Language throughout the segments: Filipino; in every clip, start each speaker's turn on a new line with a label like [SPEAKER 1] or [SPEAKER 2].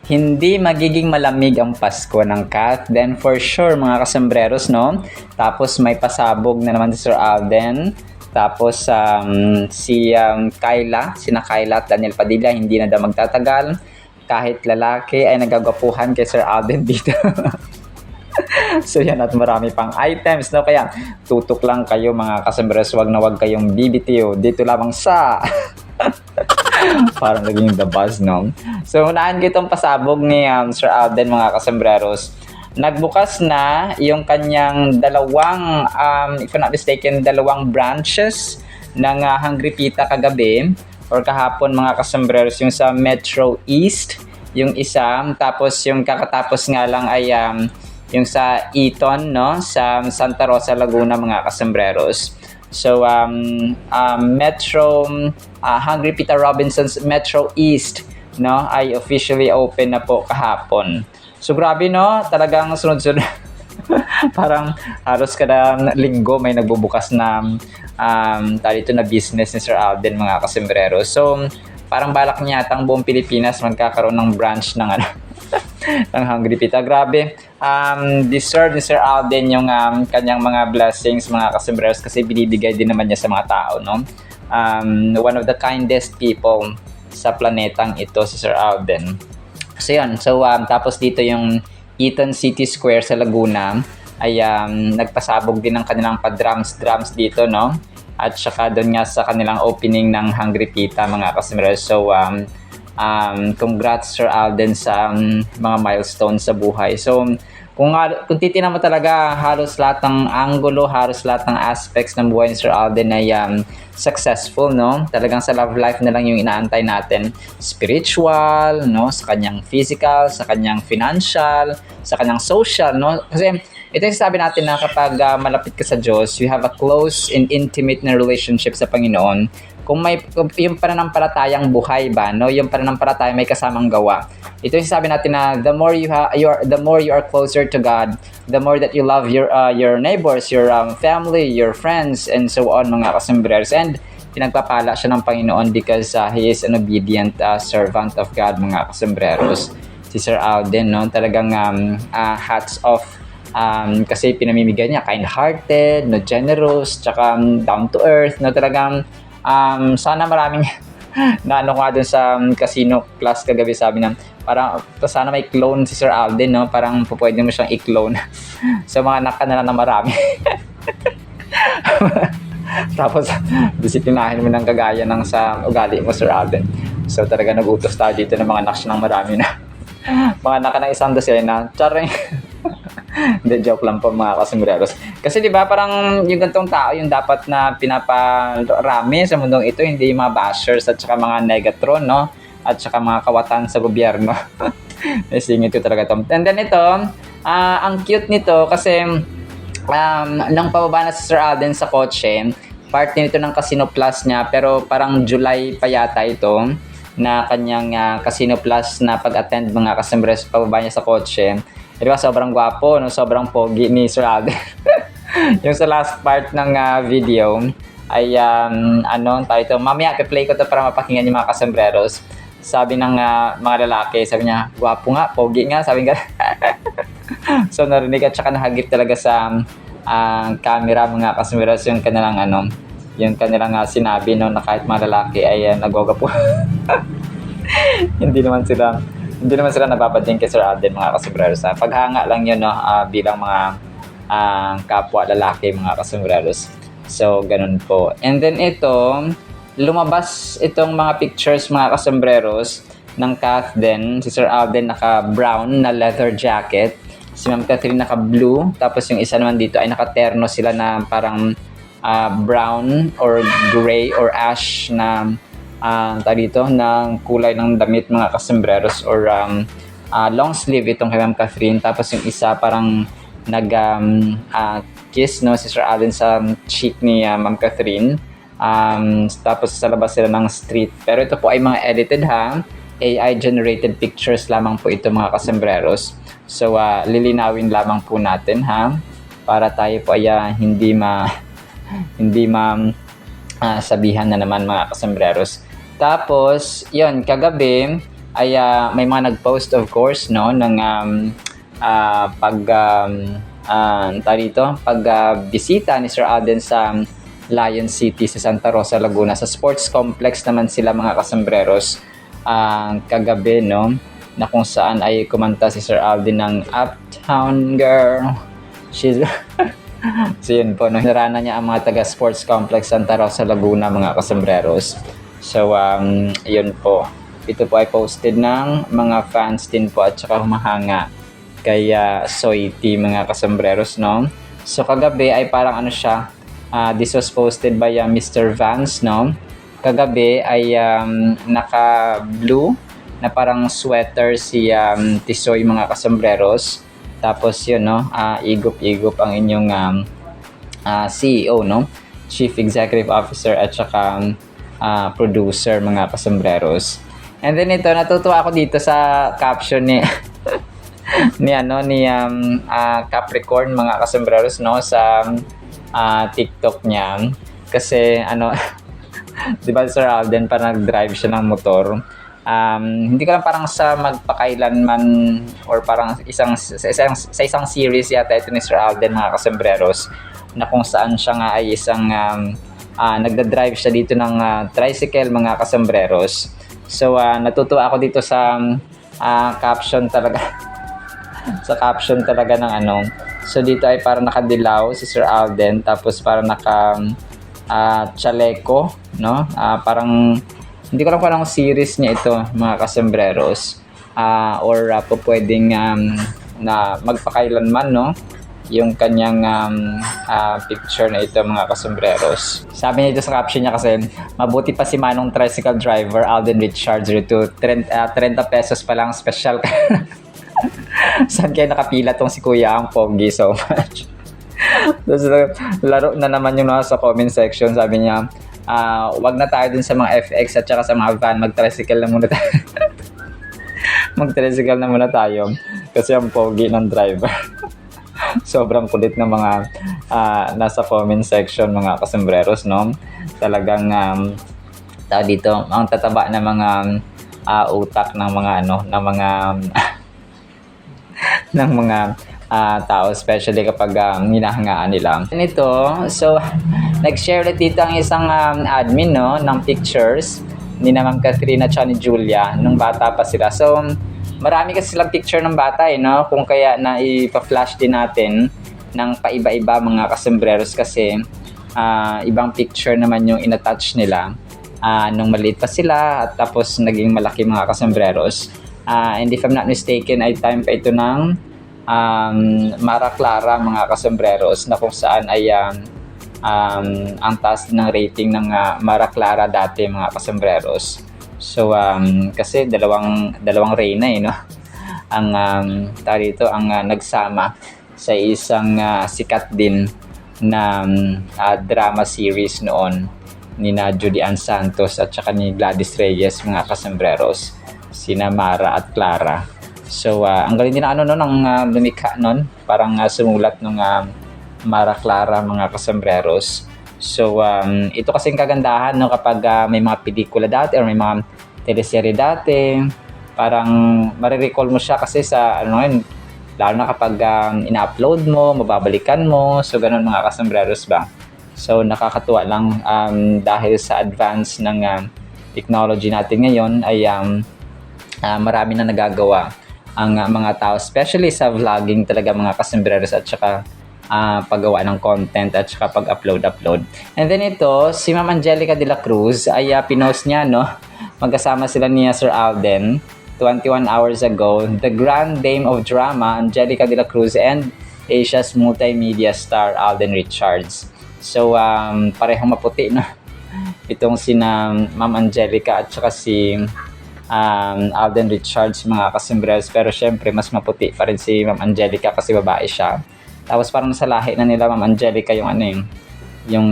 [SPEAKER 1] hindi magiging malamig ang Pasko ng Kath. Then for sure mga kasembreros, no? Tapos may pasabog na naman si Sir Alden. Tapos sina Kyla at Daniel Padilla hindi na daw magtatagal. Kahit lalaki ay nagagapuhan kay Sir Alden dito. So yan, at marami pang items, no? Kaya tutok lang kayo mga kasembreros, wag na wag kayong BBTO. Dito lamang sa parang naging the buzz, no? So, unahan ko itong pasabog ni Sir Alden, mga kasembreros. Nagbukas na yung kanyang dalawang, if I'm not mistaken, dalawang branches ng Hungry Pita kagabi or kahapon, mga kasembreros, yung sa Metro East, yung isa. Tapos, yung kakatapos nga lang ay yung sa Eton, no? Sa Santa Rosa, Laguna, mga kasembreros. So, Hungry Pita Robinson's Metro East, no, ay officially open na po kahapon. So, grabe, no? Talagang sunod-sunod. Parang halos kada linggo may nagbubukas na dito na business ni Sir Alden, mga kasembreros. So, parang balak niya ang buong Pilipinas magkakaroon ng branch ng ng Hungry Pita. Grabe. Deserve ni Sir Alden yung kanyang mga blessings, mga kasembreros, kasi binibigay din naman niya sa mga tao, no? One of the kindest people sa planetang ito, si Sir Alden. So yun. So tapos dito yung Eton City Square sa Laguna ay nagpasabog din ng kanilang pa-drums dito, no? At saka doon nga sa kanilang opening ng Hungry Pita, mga kasembreros. So congrats Sir Alden sa mga milestones sa buhay. So kung titingnan mo talaga, halos lahat ng angulo, halos lahat ng aspects ng buhay ni Sir Alden ay successful, no? Talagang sa love life na lang yung inaantay natin. Spiritual, no? Sa kanyang physical, sa kanyang financial, sa kanyang social, no? Kasi ito yung sabi natin na kapag malapit ka sa Diyos, you have a close and intimate na relationship sa Panginoon. Kung may yung pananampalatayang buhay ba, no? Yung pananampalataya may kasamang gawa. Ito yung sabi natin na the more you are closer to God, the more that you love your neighbors, your family, your friends, and so on, mga kasembreros. And pinagpapala siya ng Panginoon because he is an obedient servant of God, mga kasembreros. Si Sir Alden, no? Talagang hats off. Kasi pinamimigay niya kind-hearted, no, generous, tsaka down to earth, no? Talagang sana maraming na nga dun sa Casino Plus kagabi, sabi na parang sana may clone si Sir Alden, no? Parang pwede mo siyang i-clone so mga anak ka na lang na marami. Tapos disiplinahin mo ng kagaya ng sa ugali mo, Sir Alden. So talaga nag-utos tayo dito ng mga anak siya ng marami na mga anak ka ng isang dosena. Charing. Hindi, joke lang po, mga kasembreros. Kasi di ba parang yung gantong tao yung dapat na pinaparami sa mundong ito, hindi yung mga bashers at saka mga negatron, no? At saka mga kawatan sa gobyerno. Singit ko talaga ito. And then ito, ang cute nito kasi nang pababa na si Sir Alden sa kotse, part nito ng Casino Plus niya, pero parang July pa yata ito na kanyang Casino Plus na pag-attend, mga kasembreros, pababa niya sa kotse. Diba, sobrang gwapo, no? Sobrang pogi ni Sir Alden. Yung sa last part ng video ay tayo ito. Mamaya i-play ko to para mapakinggan yung mga kasembreros. Sabi ng mga lalaki, sabi niya, gwapo nga, pogi nga, sabi nga. So narinig at saka nahagip talaga sa camera, mga kasembreros, yung kanilang yung kanilang sinabi, no, na kahit mga lalaki ay nagwagapo. Hindi naman sila napapading kay Sir Alden, mga kasembreros. Paghanga lang yun, no, bilang mga kapwa lalaki, mga kasembreros. So, ganun po. And then ito, lumabas itong mga pictures, mga kasembreros, ng Kath din. Si Sir Alden naka-brown na leather jacket. Si Ma'am Catherine naka-blue. Tapos yung isa naman dito ay naka-terno sila na parang brown or gray or ash na dito ng kulay ng damit, mga kasembreros, or long sleeve itong kay Ma'am Catherine. Tapos yung isa parang kiss, no, si Sir Alden sa cheek ni Ma'am Catherine. Tapos sa labas sila ng street. Pero ito po ay mga edited, AI generated pictures lamang po ito, mga kasembreros. So lilinawin lamang po natin, para tayo po ay hindi sabihan na naman, mga kasembreros. Tapos, yun, kagabi, ay may mga nag-post of course no ng bisita ni Sir Alden sa Lion City sa Santa Rosa, Laguna. Sa sports complex naman sila mga kasembreros kagabi no, na kung saan ay kumanta si Sir Alden ng Uptown Girl. She's so yun po, no, narana niya ang mga taga sports complex Santa Rosa, Laguna mga kasembreros. So yun po, ito po ay posted ng mga fans din po at saka humahanga kay Soiti mga kasembreros no. So kagabi ay parang ano siya, this was posted by Mr. Vance no. Kagabi ay naka blue na parang sweater si Tisoy mga kasembreros. Tapos yun no, igop-igop ang inyong CEO no, Chief Executive Officer at saka producer mga kasembreros. And then ito, natutuwa ako dito sa caption ni Capricorn mga kasembreros no, sa TikTok niya. Kasi di ba Sir Alden parang nag-drive siya ng motor. Hindi ko lang parang sa magpakailanman or parang sa isang series yata ito ni Sir Alden mga kasembreros, na kung saan siya nga ay isang nagda-drive siya dito ng tricycle mga kasembreros. So natutuwa ako dito sa caption talaga sa caption talaga ng so dito ay parang nakadilaw si Sir Alden, tapos parang naka chaleco no, parang hindi ko lang kung anong series niya ito mga kasembreros, or pwedeng na magpakailanman no yung kanyang picture na ito mga kasembreros. Sabi niya ito sa caption niya kasi, mabuti pa si Manong tricycle driver Alden Richards dito, 30 pesos pa lang special. Saan kaya nakapila tong si Kuya ang pogi so much. Tapos laro na naman yung nasa comment section, sabi niya, wag na tayo dun sa mga FX at saka sa mga van, mag-tricycle na muna tayo. Mag-tricycle na muna tayo kasi ang pogi ng driver. Sobrang kulit ng mga nasa comment section mga kasembreros no. Talagang tao dito, ang tataba ng mga utak ng mga ng mga ng mga tao, especially kapag hinahangaan nila. Ito, so nag-share ulit dito ang isang admin no ng pictures ni Ma'am Katrina at ni Julia nung bata pa sila. So marami kasi silang picture ng bata no, kung kaya na ipa-flash din natin ng paiba-iba mga kasembreros kasi ibang picture naman yung in-attach nila nung maliit pa sila at tapos naging malaki mga kasembreros. And if I'm not mistaken ay time pa ito ng Mara Clara mga kasembreros, na kung saan ay ang taas ng rating ng Mara Clara dati mga kasembreros. So kasi dalawang reyna no ang tarito ang nagsama sa isang sikat din na drama series noon ni Judy Ann Santos at saka ni Gladys Reyes mga kasembreros, sina Mara at Clara. So ang galing din ng lumikha noon, parang sumulat ng Mara Clara mga kasembreros. So ito kasi yung kagandahan no, kapag may mga pelikula dati or may mga teleserye dati, parang marirecall mo siya kasi sa lalo na kapag ina-upload mo, mababalikan mo, so ganun mga kasembreros ba. So nakakatuwa lang dahil sa advance ng technology natin ngayon ay marami na nagagawa ang mga tao, especially sa vlogging talaga mga kasembreros at saka paggawa ng content at saka pag-upload. And then ito, si Ma'am Angelica de la Cruz ay pinost niya no, magkasama sila ni Sir Alden 21 hours ago, the grand dame of drama Angelica de la Cruz and Asia's multimedia star Alden Richards. So parehong maputi no, itong sina Ma'am Angelica at saka si Alden Richards mga kasembreros, pero syempre mas maputi pa rin si Ma'am Angelica kasi babae siya. Tapos parang sa lahi na nila Ma'am Angelica yung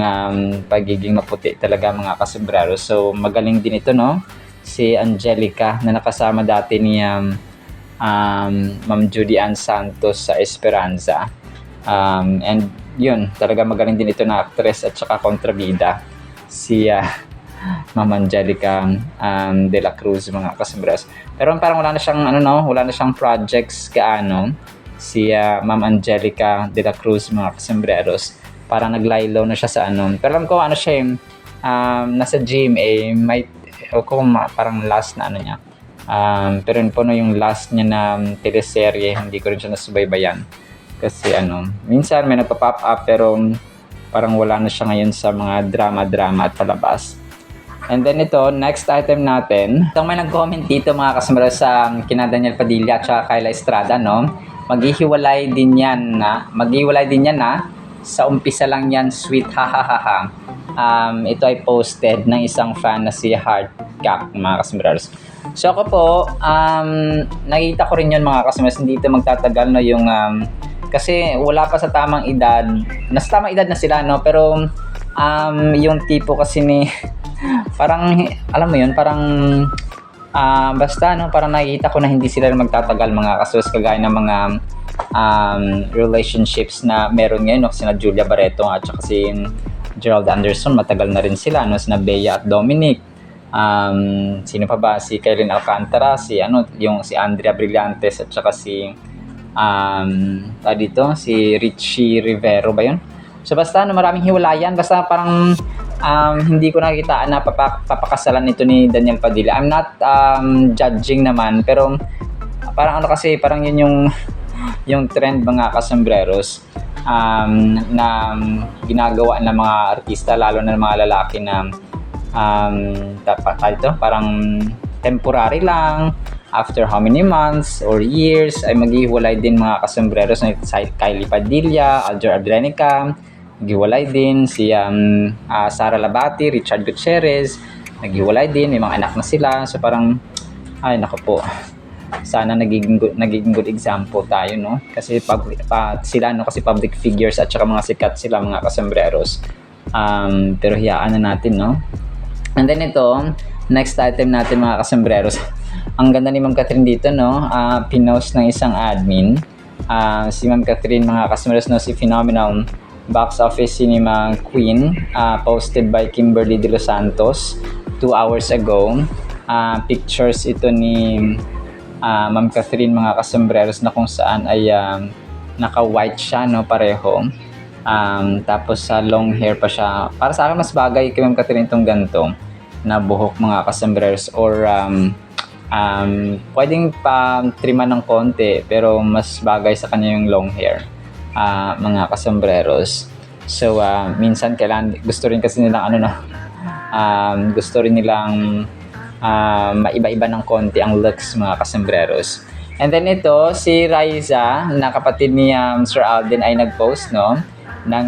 [SPEAKER 1] pagiging maputi talaga mga kasembreros. So magaling din ito no, si Angelica na nakasama dati ni Ma'am Judy Ann Santos sa Esperanza. And yun, talaga magaling din ito na actress at saka kontrabida si Ma'am Angelica de la Cruz, mga kasembreros. Pero parang wala na siyang wala na siyang projects si Ma'am Angelica de la Cruz, mga kasembreros. Parang naglaylo na siya sa Pero alam ko siya nasa GMA, may parang last na niya. Pero yun po yung last niya na teleserye, hindi ko rin siya nasubaybayan. Kasi minsan may nagpa-pop up pero parang wala na siya ngayon sa mga drama-drama at palabas. And then ito, next item natin. So may nag-comment dito, mga kasembreros, sa kina Daniel Padilla at Kyla Estrada, maghihiwalay din yan na sa umpisa lang yan, sweet, hahaha. Ito ay posted ng isang fan na si Heartcap, mga kasembreros. So ako po, nakita ko rin yun, mga kasembreros, hindi ito magtatagal yung kasi wala pa sa tamang edad. Nasa tamang edad na sila, pero yung tipo kasi ni parang alam mo yun, parang basta parang nakikita ko na hindi sila magtatagal, mga kasembreros, kagaya ng mga relationships na meron ngayon, sina Julia Barreto at saka si Gerald Anderson, matagal na rin sila, sina Bea at Dominic. Sino pa ba? Si Kylene Alcantara, si Andrea Brillantes at saka si si Richie Rivero ba yun? So basta maraming hiwalayan, basta parang hindi ko nakita na papakasalan nito ni Daniel Padilla. I'm not judging naman, pero parang kasi parang yun yung trend, mga kasembreros, na ginagawa ng mga artista, lalo na ng mga lalaki na parang temporary lang, after how many months or years ay maghihiwalay din, mga kasembreros. Kylie Padilla, Alger Adrenica, naghiwalay din. Si Sara Labati, Richard Gutierrez, naghiwalay din, may mga anak na sila. So parang ay nako po, sana nagiging good example tayo, kasi sila kasi public figures at saka mga sikat sila, mga kasembreros. Pero hiyaan na natin, and then ito, next item natin, mga kasembreros. Ang ganda ni Ma'am Catherine dito, pinost ng isang admin. Si Ma'am Catherine, mga kasembreros, si Phenomenal Box Office Cinema Queen, posted by Kimberly De Los Santos 2 hours ago. Pictures ito ni Ma'am Catherine, mga kasembreros, na kung saan ay naka-white siya, pareho. Tapos sa long hair pa siya. Para sa akin, mas bagay kay Ma'am Catherine itong ganito na buhok, mga kasembreros, or pwedeng pa triman ng konti, pero mas bagay sa kanya yung long hair, mga kasembreros. So minsan gusto rin kasi nilang gusto rin nilang maiba-iba ng konti ang looks, mga kasembreros. And then ito, si Raisa, na kapatid ni Sir Alden, ay nag-post ng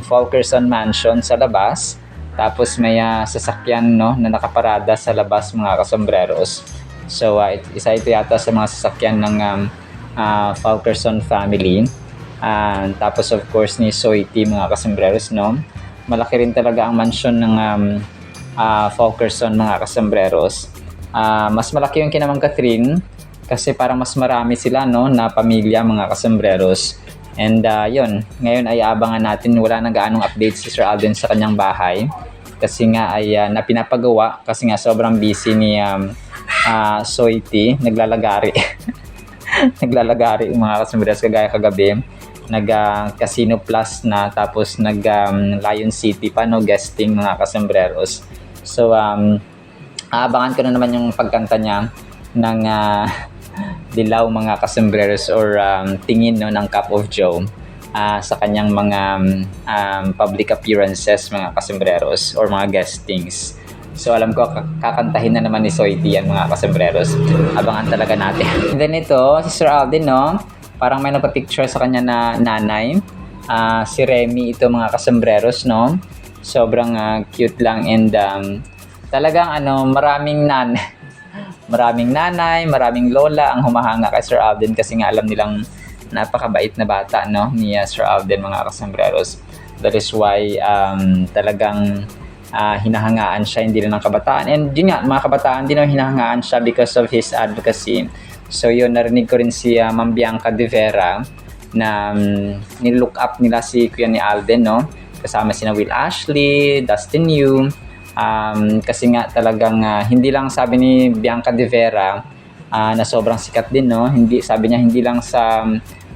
[SPEAKER 1] Fulkerson Mansion sa labas. Tapos may sasakyan na nakaparada sa labas, mga kasembreros. So isa ito yata sa mga sasakyan ng Fulkerson family. Tapos of course ni Soiti, mga kasembreros, malaki rin talaga ang mansion ng Fulkerson, mga kasembreros. Mas malaki yung kina Ma'am Catherine kasi parang mas marami sila na pamilya, mga kasembreros. And yun, ngayon ay abangan natin. Wala na gaanong update si Sir Alden sa kanyang bahay kasi nga ay napinapagawa kasi nga sobrang busy ni Soiti. Naglalagari naglalagari, mga kasembreros, kagaya kagabi nag Casino Plus na, tapos nag Lion City pa, guesting, mga kasembreros. So aabangan ko na naman yung pagkanta niya ng Dilaw, mga kasembreros, or tingin ng Cup of Joe sa kanyang mga public appearances, mga kasembreros, or mga guestings. So alam ko kakantahin na naman ni Soiti yan, mga kasembreros. Abangan talaga natin. And then ito, si Sir Alden, parang may nagpa-picture sa kanya na nanay. Si Remy ito, mga kasembreros, sobrang cute lang, and talagang maraming nanay, maraming lola ang humahanga kay Sir Alden kasi nga alam nilang napakabait na bata ni Sir Alden, mga kasembreros. That is why talagang hinahangaan siya, hindi lang ng kabataan. And yun nga, mga kabataan din hinahangaan siya because of his advocacy. So yun, narinig ko rin si Ma'am Bianca De Vera na nilook up nila si Kuya ni Alden, kasama sina Will Ashley, Dustin Yu, Kasi nga talagang hindi lang sabi ni Bianca De Vera na sobrang sikat din, no? Hindi, sabi niya hindi lang sa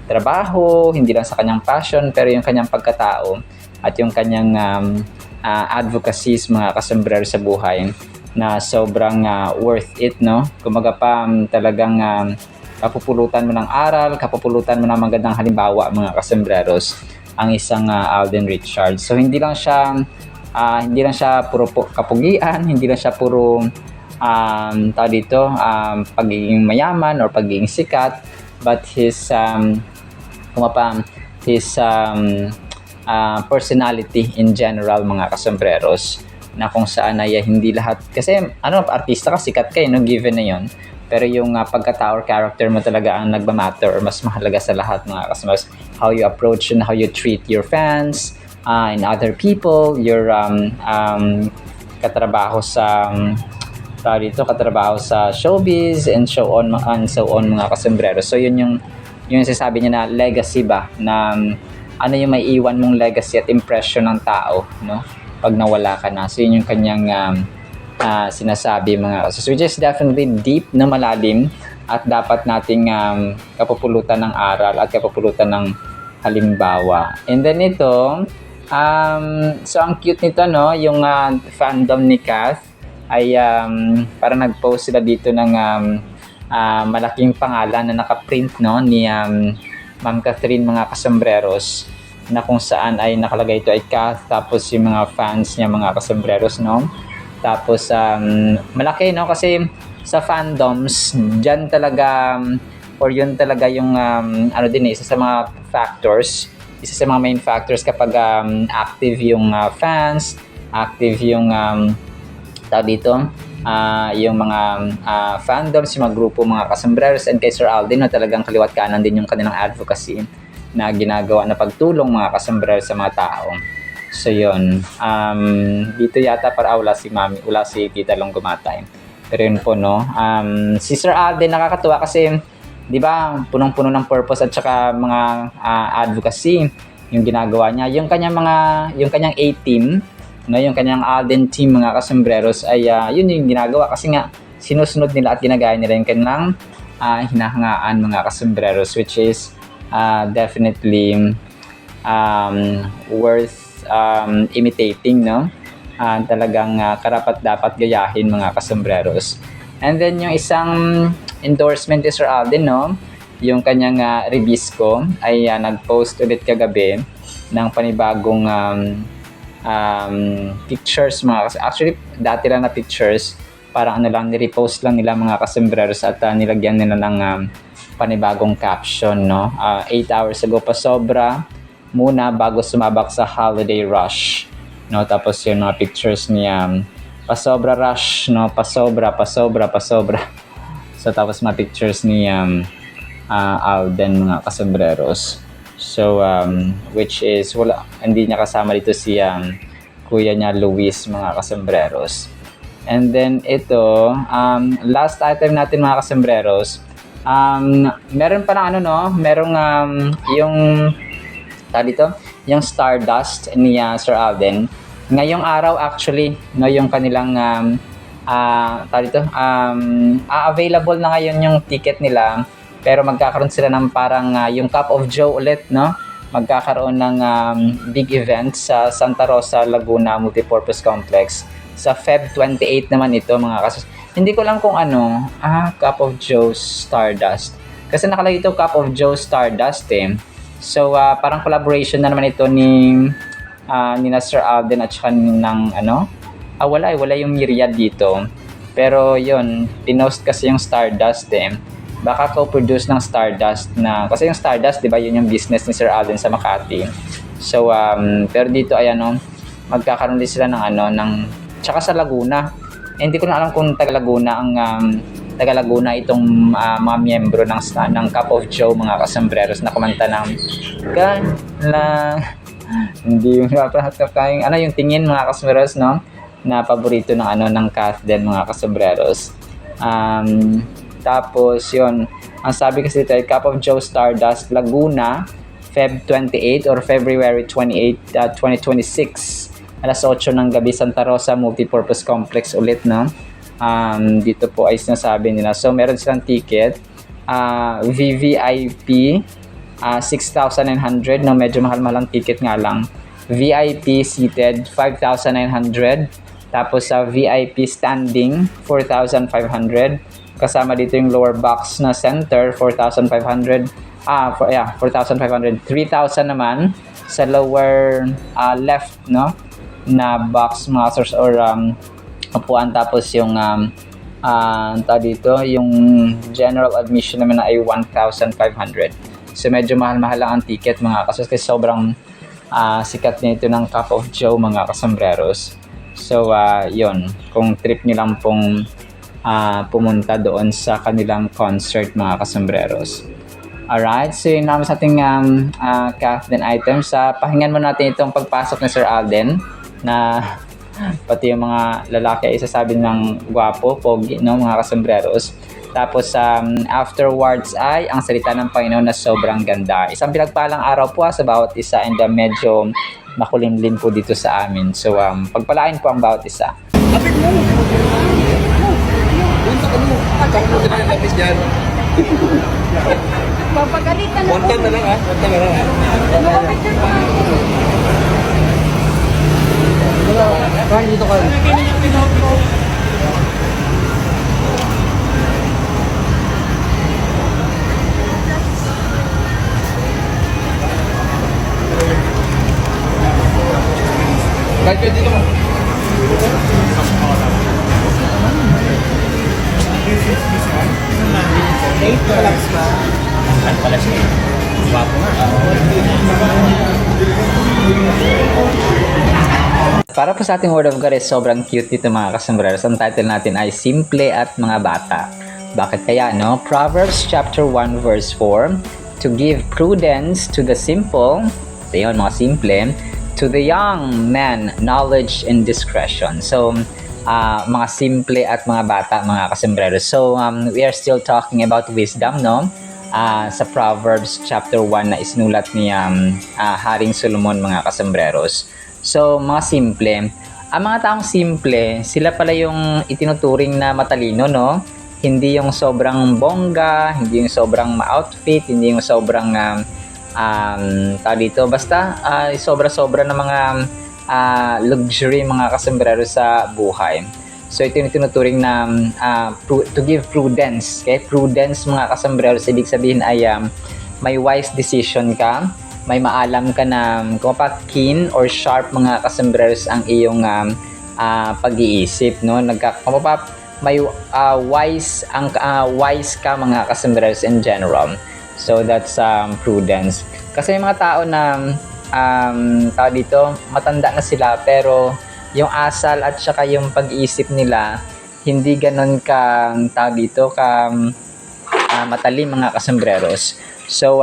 [SPEAKER 1] trabaho, hindi lang sa kanyang passion, pero yung kanyang pagkatao at yung kanyang advocacies mga kasombrero sa buhay na sobrang worth it, no? Kumaga pa talagang kapupulutan mo ng aral, kapupulutan mo ng magandang halimbawa mga kasombreros ang isang Alden Richards. So hindi lang siya puro kapugian, hindi lang siya puro pagiging mayaman or pagiging sikat, but his personality in general mga kasombreros, na kung saan ay hindi lahat, kasi artista ka, sikat ka, no, given na yon, pero yung pagkatao or character mo talaga ang nagmamatter or mas mahalaga sa lahat mga kasombreros. How you approach and how you treat your fans and other people, your katrabaho sa showbiz and so on mga kasombrero. So yun yung sasabi niya na legacy ba, na ano yung may iwan mong legacy at impression ng tao, no, pag nawala ka na. So yun yung kanyang sinasabi mga kasos, which is definitely deep na malalim at dapat nating kapupulutan ng aral at kapupulutan ng halimbawa. And then ito, so ang cute nito, no, yung fandom ni Kath ay para nag-post sila dito ng malaking pangalan na nakaprint, no, ni Ma'am Catherine mga kasombreros, na kung saan ay nakalagay ito ay Kath, tapos yung mga fans niya mga kasombreros, no. Tapos malaki, no, kasi sa fandoms diyan talaga or yun talaga yung isa sa mga factors, isa sa mga main factors kapag active yung fans, active yung yung mga fandoms, yung mga grupo mga kasombreros. And kay Sir Alden, no, talagang kaliwat kanan din yung kanilang advocacy na ginagawa na pagtulong mga kasombreros sa mga tao. So yun, dito yata wala si Tita Long Gumatay. Pero yun po, no, si Sir Alden nakakatuwa kasi, di ba, punong-puno ng purpose at saka mga advocacy yung ginagawa niya. Yung kanyang A-team, no, yung kanyang Alden team mga kasombreros ay yun yung ginagawa, kasi nga sinusunod nila at ginagaya nila yung kanilang hinahangaan mga kasombreros, which is definitely worth imitating, no. Talagang karapat dapat gayahin mga kasombreros. And then yung isang endorsement ni Sir Alden, no, yung kanyang Ribisco ay nag-post ulit kagabi ng panibagong pictures mga actually dati lang na pictures, parang ni-repost lang nila mga kasombreros at nilagyan nila ng panibagong caption, no. 8 hours ago, pasobra muna bago sumabak sa holiday rush, no. Tapos yung mga pictures niya, pasobra rush, no, pasobra. So tapos mga pictures ni Alden mga kasombreros. So which is hindi niya kasama dito si kuya niya Luis mga kasombreros. And then ito, last item natin mga kasombreros, meron pa ng merong yung yung Stardust ni Sir Alden. Ngayong araw actually, no, yung kanilang available na ngayon yung ticket nila, pero magkakaroon sila ng parang yung Cup of Joe ulit, no. Magkakaroon ng big event sa Santa Rosa, Laguna Multipurpose Complex sa Feb 28 naman ito mga kasos. Hindi ko lang kung Cup of Joe Stardust, kasi nakalagay ito Cup of Joe Stardust So parang collaboration na naman ito ni Sir Alden at saka ng wala yung Myriad dito. Pero yun, pinost kasi yung Stardust baka co-produce ng Stardust kasi yung Stardust, di ba, yun yung business ni Sir Alden sa Makati. So pero dito ay magkakaroon din sila ng tsaka sa Laguna. Hindi ko na alam kung taga Laguna itong mga miyembro ng Cup of Joe mga kasombreros na kumanta ng hindi yung yung tingin mga kasombreros, no, na paborito ng Kath din mga kasombreros. Tapos yun, ang sabi kasi dito ay Cup of Joe Stardust Laguna Feb 28 or February 28, 2026. alas 8 ng gabi, Santa Rosa Multipurpose Complex ulit, no? Dito po ay sinasabi nila. So, meron silang ticket. VVIP, 6,900, no? Medyo mahal-mahal ang ticket nga lang. VIP seated, 5,900. Tapos sa VIP standing, 4,500. Kasama dito yung lower box na center, 4,500. 4,500. 3,000 naman sa lower left, no, na box mga source or upuan. Tapos yung dito, yung general admission naman na ay 1,500. So medyo mahal-mahal lang ang ticket mga kasos kasi sobrang sikat nito ng Cup of Joe mga kasombreros. So yun, kung trip nyo lang pong pumunta doon sa kanilang concert mga kasombreros. Alright, so yun naman sa ating Kathleen items. Pahingan mo natin itong pagpasok ni Sir Alden na pati yung mga lalaki ay sasabi ng gwapo, pogi, no, mga kasombreros. Tapos afterwards ay ang salita ng Panginoon na sobrang ganda. Isang pinagpalang araw po sa bawat isa and medyo makulimlim po dito sa amin. So pagpalain po ang bawat isa.
[SPEAKER 2] Kapit mo! Punta ka mo! Tsaka mo din ang lapis dyan.
[SPEAKER 3] Papagalitan na
[SPEAKER 2] One time na lang ha. One time na lang ha.
[SPEAKER 3] Nakapicture pa.
[SPEAKER 2] Kain dito ka. Kain ka dito mo.
[SPEAKER 1] Para po sa ating Word of God ay sobrang cute dito mga kasombreros. Ang title natin ay Simple at Mga Bata. Bakit kaya, no? Proverbs chapter 1 verse 4, to give prudence to the simple, so yun, mga simple, to the young man, knowledge and discretion. So, mga simple at mga bata, mga kasombreros. So, we are still talking about wisdom, no? Sa Proverbs chapter 1 na isinulat ni Haring Solomon, mga kasombreros. So, mga simple. Ang mga taong simple, sila pala yung itinuturing na matalino, no? Hindi yung sobrang bongga, hindi yung sobrang ma-outfit, hindi yung sobrang dito. Basta, sobra-sobra na mga luxury, mga kasombrero sa buhay. So, ito yung tinuturing na to give prudence. Okay? Prudence, mga kasombrero, ibig sabihin ay may wise decision ka, may maalam ka na kung pa keen or sharp, mga kasembreros, ang iyong pag-iisip, no? May wise ka, mga kasembreros, in general. So that's prudence. Kasi yung mga tao na tao dito, matanda na sila pero yung asal at saka yung pag-iisip nila hindi ganon ka tao dito ka matalim, mga kasembreros. So,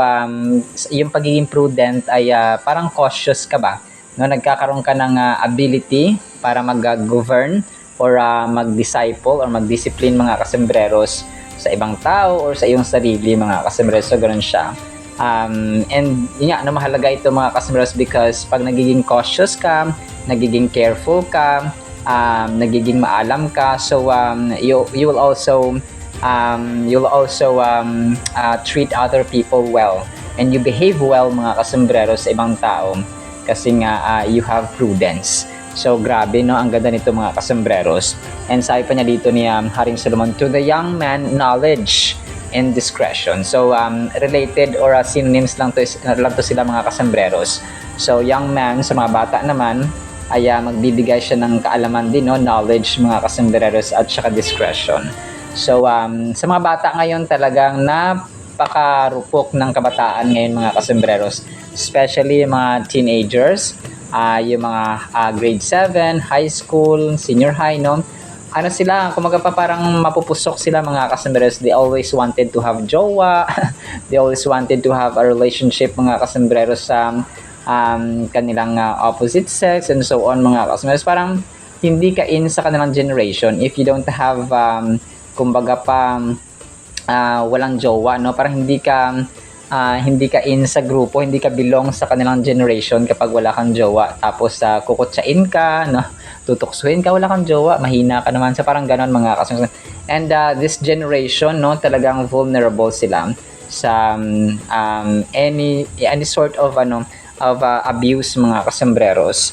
[SPEAKER 1] yung pagiging prudent ay parang cautious ka ba? No? Nagkakaroon ka ng ability para mag-govern or mag-disciple or mag-discipline, mga kasembreros, sa ibang tao or sa iyong sarili, mga kasembreros. So, ganun siya. And yun nga, mahalaga ito, mga kasembreros, because pag nagiging cautious ka, nagiging careful ka, nagiging maalam ka, so you will also treat other people well and you behave well, mga kasombrero, sa ibang tao kasi nga you have prudence. So grabe, no, ang ganda nito, mga kasombreros. And sabi pa niya dito ni Haring Solomon, to the young man, knowledge and discretion. So related or synonyms lang to sila, mga kasombreros. So young man, sa mga bata naman ay magbibigay siya ng kaalaman din, no, knowledge, mga kasombreros, at saka discretion. So, sa mga bata ngayon, talagang napakarupok ng kabataan ngayon, mga kasembreros. Especially yung mga teenagers, yung mga grade 7, high school, senior high, no? Ano sila, kumaga pa parang mapupusok sila, mga kasembreros. They always wanted to have jowa. They always wanted to have a relationship, mga kasembreros, sa kanilang opposite sex and so on, mga kasembreros. Parang hindi ka in sa kanilang generation if you don't have kumbaga pa walang jowa, no? Parang hindi ka hindi ka in sa grupo, hindi ka belong sa kanilang generation kapag wala kang jowa. Tapos kukutsain ka, no? Tutuksuhin ka, wala kang jowa, mahina ka naman. Sa parang ganon mga kasunod. And this generation, no, talagang vulnerable sila sa any sort of abuse mga kasambreros.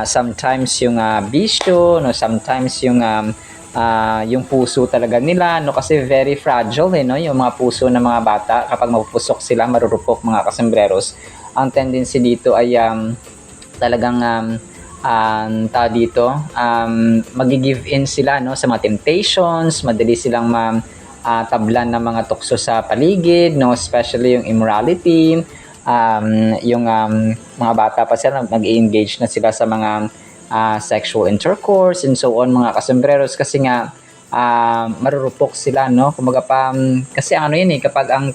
[SPEAKER 1] Sometimes yung bisyo, no, sometimes yung puso talaga nila, no, kasi very fragile, no, yung mga puso ng mga bata kapag mapupusok sila, marurupok mga kasambreros. Ang tendency dito ay talagang magi-give in sila, no, sa mga temptations, madali silang tablan ng mga tukso sa paligid, no, especially yung immorality, yung mga bata pa sila nag-engage na sila sa mga sexual intercourse and so on mga kasambreros, kasi nga marurupok sila, no, kumbaga kasi yun kapag ang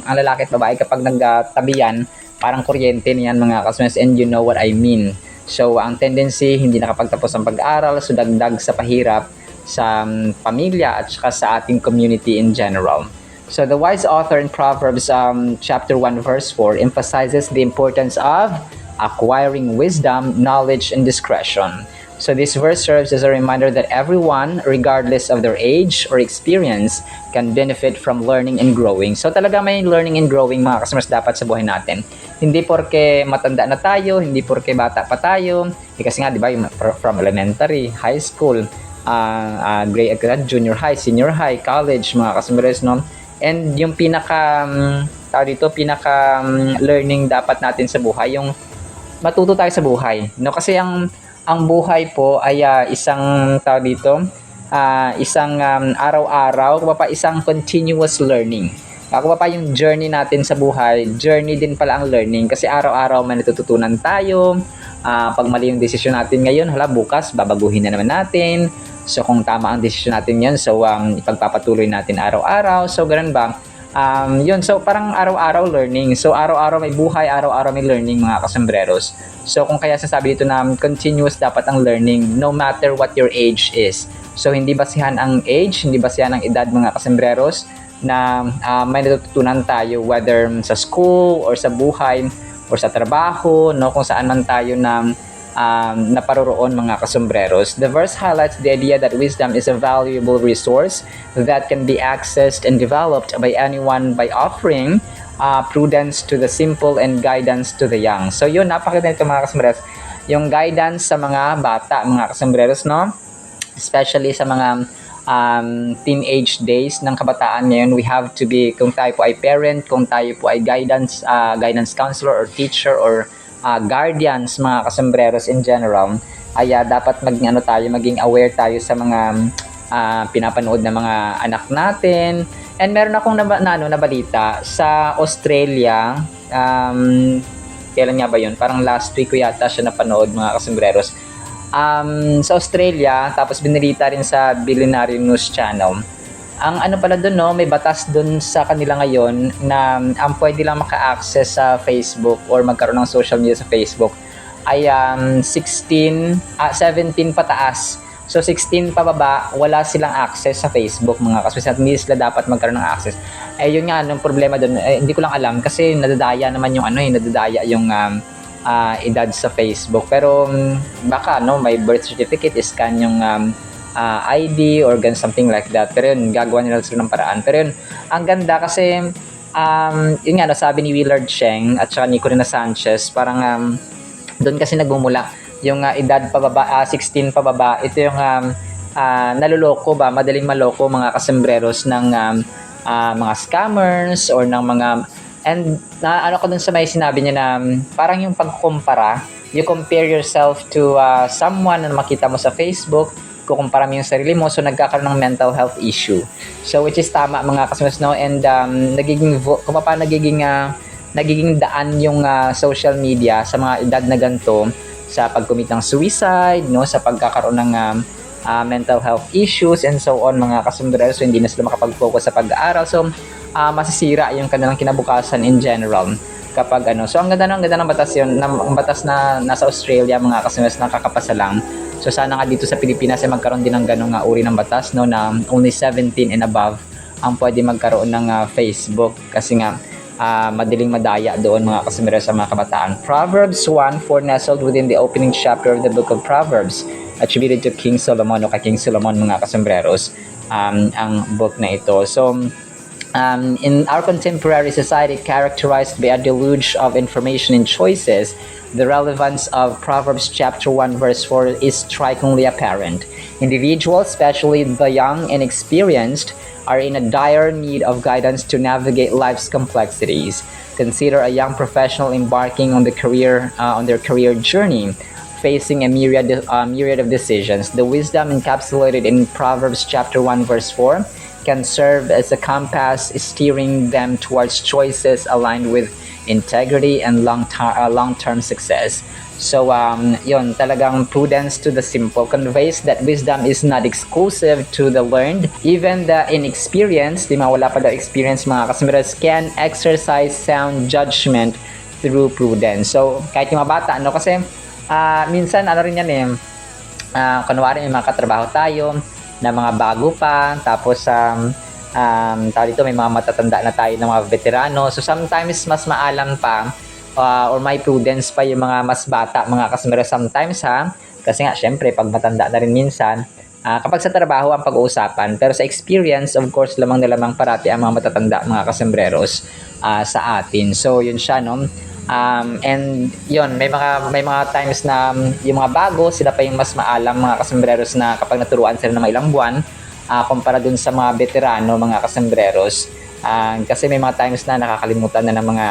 [SPEAKER 1] lalaki at babae kapag nagtabihan, parang kuryente niyan mga kasambreros, and you know what I mean. So ang tendency, hindi nakapagtapos ang pag-aaral, so dagdag sa pahirap sa pamilya at saka sa ating community in general. So the wise author in Proverbs chapter 1 verse 4 emphasizes the importance of acquiring wisdom, knowledge, and discretion. So this verse serves as a reminder that everyone, regardless of their age or experience, can benefit from learning and growing. So talaga may learning and growing mga customers dapat sa buhay natin. Hindi porke matanda na tayo, hindi porke bata pa tayo. Kasi nga, di ba, from elementary, high school, grade, junior high, senior high, college, mga customers, no? And yung pinaka learning dapat natin sa buhay, yung matuto tayo sa buhay, no? Kasi ang buhay po ay isang araw-araw, isang continuous learning. Yung journey natin sa buhay, journey din pala ang learning, kasi araw-araw may natututunan tayo. Pag mali yung desisyon natin ngayon, bukas babaguhin na naman natin. So kung tama ang desisyon natin yun, so ipagpapatuloy natin araw-araw. So ganun ba? Yun, so parang araw-araw learning. So araw-araw may buhay, araw-araw may learning mga kasambreros. So kung kaya sasabi dito na continuous dapat ang learning no matter what your age is. So hindi basihan ang age, hindi basihan ang edad mga kasambreros, na may natututunan tayo whether sa school or sa buhay or sa trabaho, no, kung saan man tayo naparoroon mga kasambreros. The verse highlights the idea that wisdom is a valuable resource that can be accessed and developed by anyone by offering prudence to the simple and guidance to the young. So yun, napakaganda nito mga kasambreros, yung guidance sa mga bata mga kasambreros, no, especially sa mga teenage days ng kabataan ngayon. We have to be, kung tayo po ay parent, kung tayo po ay guidance counselor or teacher or guardians mga kasambreros in general, ay dapat maging aware tayo sa mga pinapanood ng mga anak natin. And meron akong nabalita sa Australia, kailan nga ba yun? Parang last week ko yata siya napanood mga kasambreros. Sa Australia, tapos binilita rin sa Billionaire News Channel. Ang pala doon, no, may batas doon sa kanila ngayon na ang pwede lang maka-access sa Facebook or magkaroon ng social media sa Facebook ay 17 pataas. So 16 pababa, wala silang access sa Facebook mga kasama. Hindi sila dapat magkaroon ng access. Yun nga, ang problema doon, hindi ko lang alam kasi nadadaya naman yung edad sa Facebook. Pero baka may birth certificate, scan yung ID or something like that. Pero yun, gagawa nila sila ng paraan. Pero yun, ang ganda kasi yun nga, sabi ni Willard Cheng at saka ni Corina Sanchez, parang doon kasi nagmumula yung edad pababa, 16 pababa. Ito yung naluloko ba, madaling maloko mga kasambreros ng mga scammers or ng mga. And ko dun sa may sinabi niya na parang yung pagkumpara, you compare yourself to someone na makita mo sa Facebook, kukumpara mo yung sarili mo, so nagkakaroon ng mental health issue. So which is tama mga kasmas, no? And kung paano nagiging daan yung social media sa mga edad na ganito sa pag-commit ng suicide, no? Sa pagkakaroon ng mental health issues and so on mga kasambreros. So hindi na sila makapag-focus sa pag-aaral. So masisira yung kanilang kinabukasan in general kapag So ang ganda ng batas yun, ang batas na nasa Australia mga kasambreros, nakakapasa lang. So sana nga dito sa Pilipinas ay magkaroon din ng ganong uri ng batas, no, na only 17 and above ang pwede magkaroon ng Facebook, kasi nga madaling madaya doon mga kasumero sa mga kabataan. Proverbs 1:4 nestled within the opening chapter of the book of Proverbs, attributed to King Solomon o kay King Solomon mga kasombreros, ang book na ito. So, in our contemporary society characterized by a deluge of information and choices, the relevance of Proverbs chapter 1 verse 4 is strikingly apparent. Individuals, especially the young and experienced, are in a dire need of guidance to navigate life's complexities. Consider a young professional embarking on their career journey, facing a myriad of decisions. The wisdom encapsulated in Proverbs chapter 1 verse 4 can serve as a compass steering them towards choices aligned with integrity and long-term success. So, yun, talagang prudence to the simple conveys that wisdom is not exclusive to the learned. Even the inexperienced, di wala pa daw experience mga kasumberos, can exercise sound judgment through prudence. So, kahit yung mga bata, kasi minsan, rin yan kunwari may mga katrabaho tayo, na mga bago pa, tapos tawag dito, may mga matatanda na tayo ng mga veterano. So sometimes mas maalam pa or may prudence pa yung mga mas bata, mga kasumero sometimes kasi nga syempre pag matanda na rin minsan, kapag sa trabaho ang pag-uusapan, pero sa experience of course lamang na lamang parati ang mga matatanda, mga kasembreros sa atin. So yun siya, no? And yun, may mga times na yung mga bago, sila pa yung mas maalam, mga kasembreros, na kapag naturuan sila ng mga ilang buwan, kumpara dun sa mga veterano, mga kasembreros, kasi may mga times na nakakalimutan na ng mga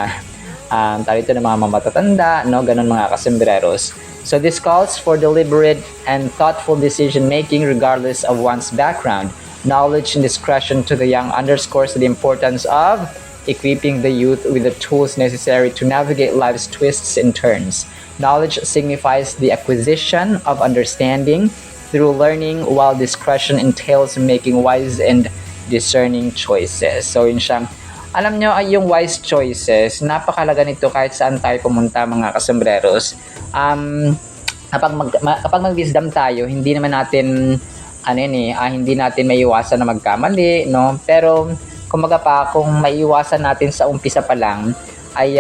[SPEAKER 1] tawag ito ng mga matatanda, no? Ganun, mga kasembreros. So this calls for deliberate and thoughtful decision making regardless of one's background. Knowledge and discretion to the young underscores the importance of equipping the youth with the tools necessary to navigate life's twists and turns. Knowledge signifies the acquisition of understanding through learning, while discretion entails making wise and discerning choices. So yun siya. Alam nyo, yung wise choices, napakalaga nito kahit saan tayo pumunta, mga kasembreros. Kapag mag-wisdom tayo, hindi naman natin hindi natin maiiwasan na magkamali, no? Pero kumbaga pa, kung maiiwasan natin sa umpisa pa lang, ay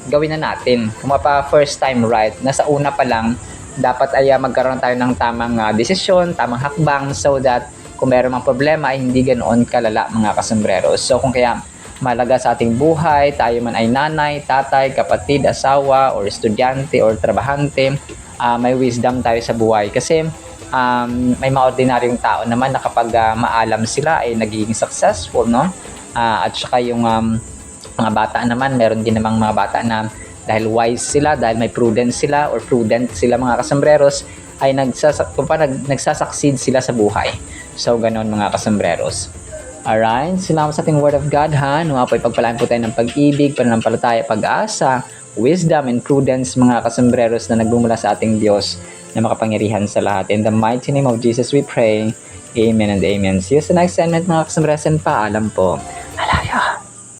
[SPEAKER 1] gawin na natin. Kumbaga pa, first time right, nasa una pa lang, dapat ay magkaroon tayo ng tamang desisyon, tamang hakbang, so that kung meron mang problema ay hindi ganoon kalala, mga kasembreros. So kung kaya malaga sa ating buhay, tayo man ay nanay, tatay, kapatid, asawa, or estudyante, or trabahante, may wisdom tayo sa buhay. Kasi may mga ordinaryong tao naman na kapag maalam sila ay nagiging successful, no? At saka yung mga bata naman, meron din namang mga bata na dahil wise sila, dahil may prudence sila or prudent sila, mga kasembreros, ay nagsasucceed sila sa buhay. So ganon, mga kasembreros. Alright, salamat sa ating Word of God, Nawa po ipagpalaan po tayo ng pag-ibig, pananampalataya, pag-asa, wisdom, and prudence, mga kasembreros, na nagbumula sa ating Diyos na makapangyarihan sa lahat. In the mighty name of Jesus we pray. Amen and amen. See you sa next segment, mga kasembreros, and paalam po.